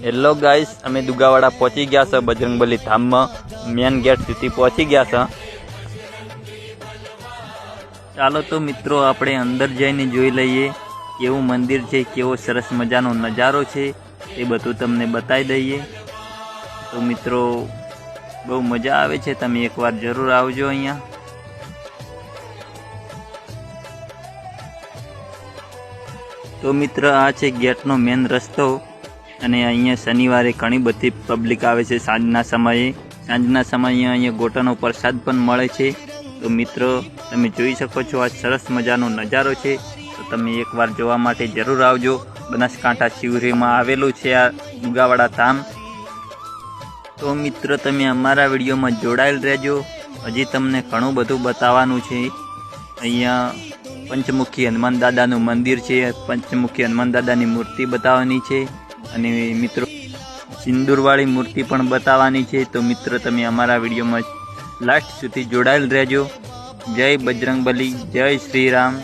Hello guys, અમે દુગાવાડા પહોંચી ગયા છે। બજરંગબલી ધામમાં મેન ગેટ સુધી પહોંચી ગયા છે। ચાલો તો મિત્રો આપણે અંદર જઈને જોઈ લઈએ કેવું મંદિર છે, કેવો સરસ મજાનો નજારો છે એ બધું તમને બતાવી દઈએ। તો મિત્રો બહુ મજા આવે છે, તમે એકવાર જરૂર આવજો અહીંયા। તો મિત્ર આ છે ગેટનો મેન રસ્તો અને અહીંયા શનિવારે ઘણી બધી પબ્લિક આવે છે સાંજના સમયે અહીંયા ગોટાનો પ્રસાદ પણ મળે છે। તો મિત્રો તમે જોઈ શકો છો આ સરસ મજાનો નજારો છે, તો તમે એકવાર જોવા માટે જરૂર આવજો। બનાસકાંઠા શિવરીમાં આવેલું છે આ દુગાવાડા ધામ। તો મિત્રો તમે અમારા વિડીયોમાં જોડાયેલ રહેજો, હજી તમને ઘણું બધું બતાવવાનું છે। અહીંયા પંચમુખી હનુમાન દાદાનું મંદિર છે, પંચમુખી હનુમાન દાદાની મૂર્તિ બતાવવાની છે અને મિત્રો સિંદૂરવાળી મૂર્તિ પણ બતાવવાની છે। તો મિત્રો તમે અમારા વિડીયોમાં લાસ્ટ સુધી જોડાયેલ રહેજો। જય બજરંગબલી, જય શ્રી રામ।